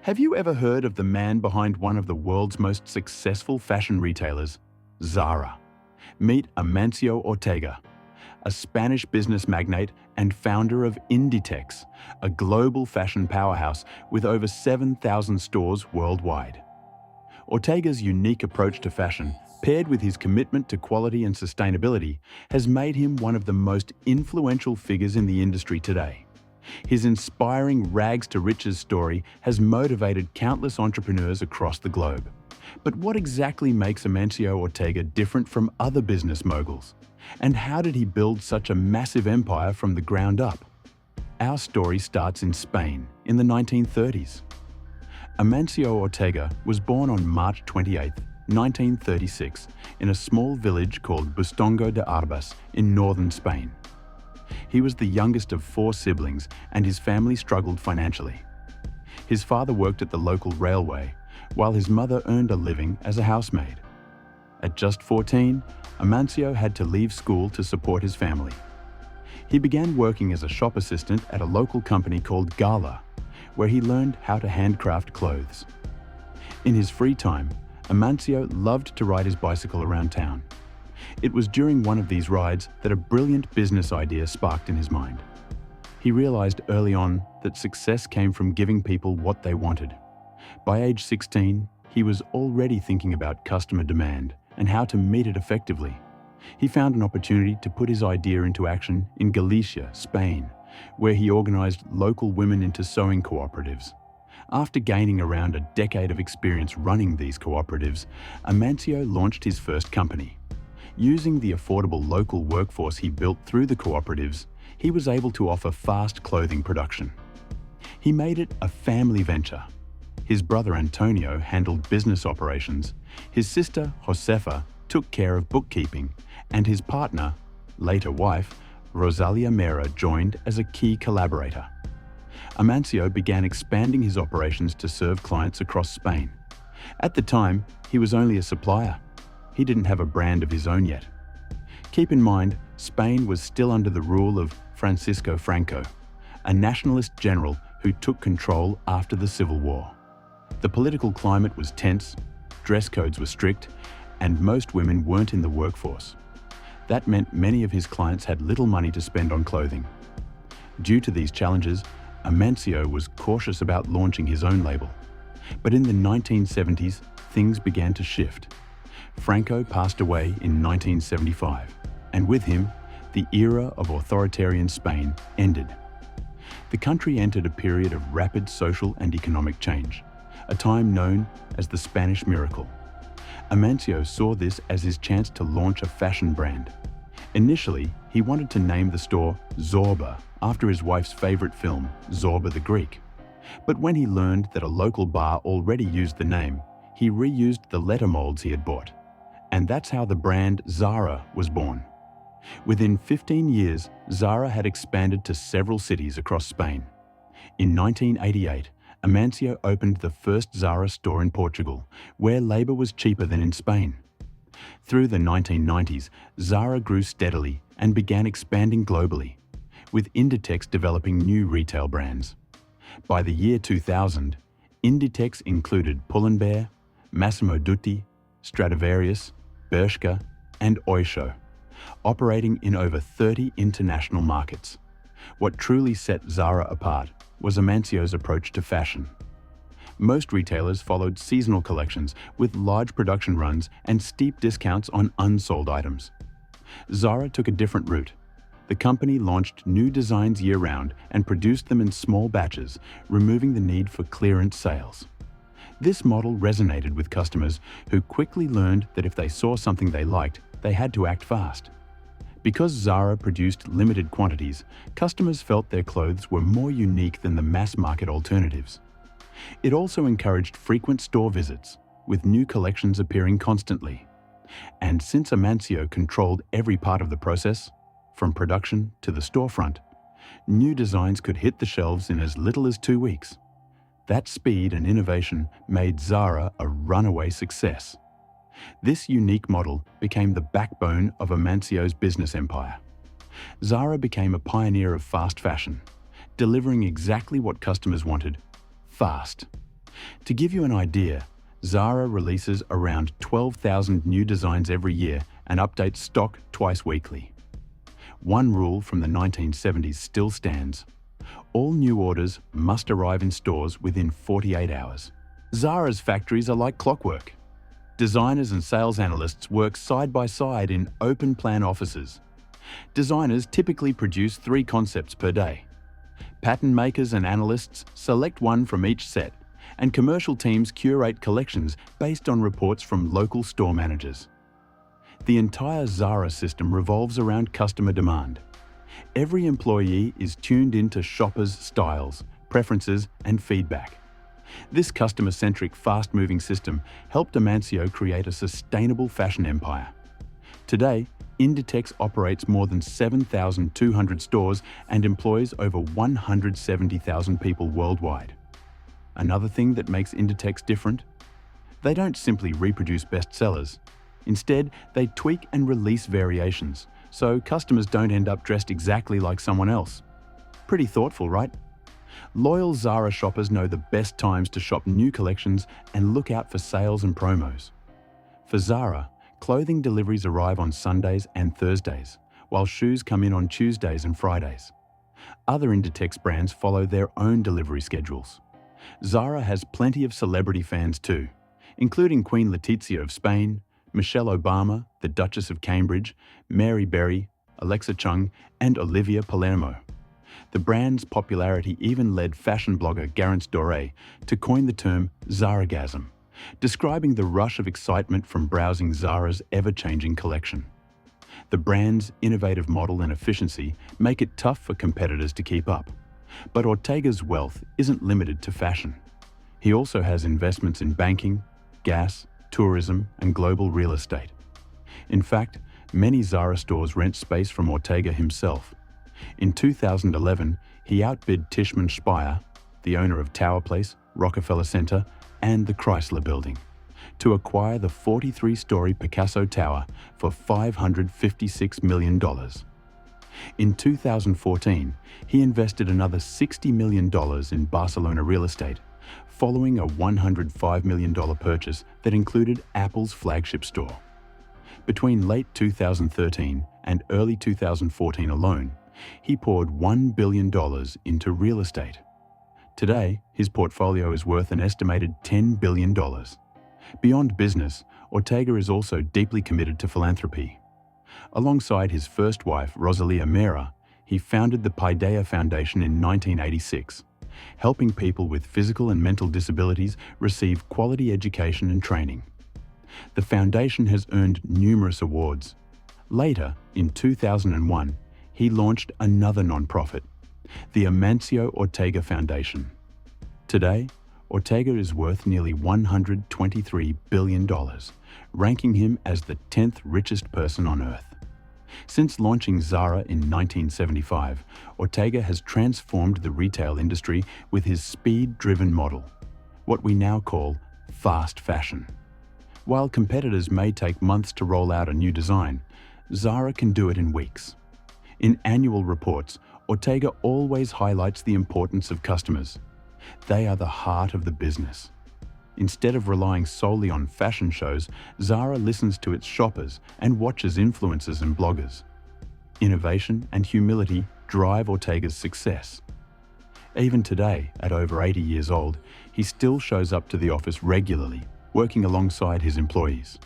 Have you ever heard of the man behind one of the world's most successful fashion retailers, Zara? Meet Amancio Ortega, a Spanish business magnate and founder of Inditex, a global fashion powerhouse with over 7,000 stores worldwide. Ortega's unique approach to fashion, paired with his commitment to quality and sustainability, has made him one of the most influential figures in the industry today. His inspiring rags to riches story has motivated countless entrepreneurs across the globe. But what exactly makes Amancio Ortega different from other business moguls? And how did he build such a massive empire from the ground up? Our story starts in Spain in the 1930s. Amancio Ortega was born on March 28, 1936, in a small village called Bustongo de Arbas in northern Spain. He was the youngest of 4 siblings, and his family struggled financially. His father worked at the local railway, while his mother earned a living as a housemaid. At just 14, Amancio had to leave school to support his family. He began working as a shop assistant at a local company called Gala, where he learned how to handcraft clothes. In his free time, Amancio loved to ride his bicycle around town. It was during one of these rides that a brilliant business idea sparked in his mind. He realized early on that success came from giving people what they wanted. By age 16, he was already thinking about customer demand and how to meet it effectively. He found an opportunity to put his idea into action in Galicia, Spain, where he organized local women into sewing cooperatives. After gaining around a decade of experience running these cooperatives, Amancio launched his first company. Using the affordable local workforce he built through the cooperatives, he was able to offer fast clothing production. He made it a family venture. His brother Antonio handled business operations, his sister Josefa took care of bookkeeping, and his partner, later wife, Rosalia Mera, joined as a key collaborator. Amancio began expanding his operations to serve clients across Spain. At the time, he was only a supplier. He didn't have a brand of his own yet. Keep in mind, Spain was still under the rule of Francisco Franco, a nationalist general who took control after the Civil War. The political climate was tense, dress codes were strict, and most women weren't in the workforce. That meant many of his clients had little money to spend on clothing. Due to these challenges, Amancio was cautious about launching his own label. But in the 1970s, things began to shift. Franco passed away in 1975, and with him, the era of authoritarian Spain ended. The country entered a period of rapid social and economic change, a time known as the Spanish Miracle. Amancio saw this as his chance to launch a fashion brand. Initially, he wanted to name the store Zorba after his wife's favorite film, Zorba the Greek. But when he learned that a local bar already used the name, he reused the letter molds he had bought. And that's how the brand Zara was born. Within 15 years, Zara had expanded to several cities across Spain. In 1988, Amancio opened the first Zara store in Portugal, where labor was cheaper than in Spain. Through the 1990s, Zara grew steadily and began expanding globally, with Inditex developing new retail brands. By the year 2000, Inditex included Pull&Bear, Massimo Dutti, Stradivarius, Bershka, and Oysho, operating in over 30 international markets. What truly set Zara apart was Amancio's approach to fashion. Most retailers followed seasonal collections with large production runs and steep discounts on unsold items. Zara took a different route. The company launched new designs year-round and produced them in small batches, removing the need for clearance sales. This model resonated with customers who quickly learned that if they saw something they liked, they had to act fast. Because Zara produced limited quantities, customers felt their clothes were more unique than the mass-market alternatives. It also encouraged frequent store visits, with new collections appearing constantly. And since Amancio controlled every part of the process, from production to the storefront, new designs could hit the shelves in as little as 2 weeks. That speed and innovation made Zara a runaway success. This unique model became the backbone of Amancio's business empire. Zara became a pioneer of fast fashion, delivering exactly what customers wanted: fast. To give you an idea, Zara releases around 12,000 new designs every year and updates stock twice weekly. One rule from the 1970s still stands. All new orders must arrive in stores within 48 hours. Zara's factories are like clockwork. Designers and sales analysts work side by side in open-plan offices. Designers typically produce 3 concepts per day. Pattern makers and analysts select one from each set, and commercial teams curate collections based on reports from local store managers. The entire Zara system revolves around customer demand. Every employee is tuned into shoppers' styles, preferences, and feedback. This customer-centric, fast-moving system helped Amancio create a sustainable fashion empire. Today, Inditex operates more than 7,200 stores and employs over 170,000 people worldwide. Another thing that makes Inditex different? They don't simply reproduce bestsellers. Instead, they tweak and release variations, so customers don't end up dressed exactly like someone else. Pretty thoughtful, right? Loyal Zara shoppers know the best times to shop new collections and look out for sales and promos. For Zara, clothing deliveries arrive on Sundays and Thursdays, while shoes come in on Tuesdays and Fridays. Other Inditex brands follow their own delivery schedules. Zara has plenty of celebrity fans too, including Queen Letizia of Spain, Michelle Obama, the Duchess of Cambridge, Mary Berry, Alexa Chung, and Olivia Palermo. The brand's popularity even led fashion blogger Garance Doré to coin the term Zaragasm, describing the rush of excitement from browsing Zara's ever-changing collection. The brand's innovative model and efficiency make it tough for competitors to keep up. But Ortega's wealth isn't limited to fashion. He also has investments in banking, gas, tourism, and global real estate. In fact, many Zara stores rent space from Ortega himself. In 2011, he outbid Tishman Speyer, the owner of Tower Place, Rockefeller Center, and the Chrysler Building, to acquire the 43-story Picasso Tower for $556 million. In 2014, he invested another $60 million in Barcelona real estate, following a $105 million purchase that included Apple's flagship store. Between late 2013 and early 2014 alone, he poured $1 billion into real estate. Today, his portfolio is worth an estimated $10 billion. Beyond business, Ortega is also deeply committed to philanthropy. Alongside his first wife, Rosalia Mera, he founded the Paideia Foundation in 1986, helping people with physical and mental disabilities receive quality education and training. The foundation has earned numerous awards. Later, in 2001, he launched another nonprofit, the Amancio Ortega Foundation. Today, Ortega is worth nearly $123 billion, ranking him as the 10th richest person on Earth. Since launching Zara in 1975, Ortega has transformed the retail industry with his speed-driven model, what we now call fast fashion. While competitors may take months to roll out a new design, Zara can do it in weeks. In annual reports, Ortega always highlights the importance of customers. They are the heart of the business. Instead of relying solely on fashion shows, Zara listens to its shoppers and watches influencers and bloggers. Innovation and humility drive Ortega's success. Even today, at over 80 years old, he still shows up to the office regularly, working alongside his employees.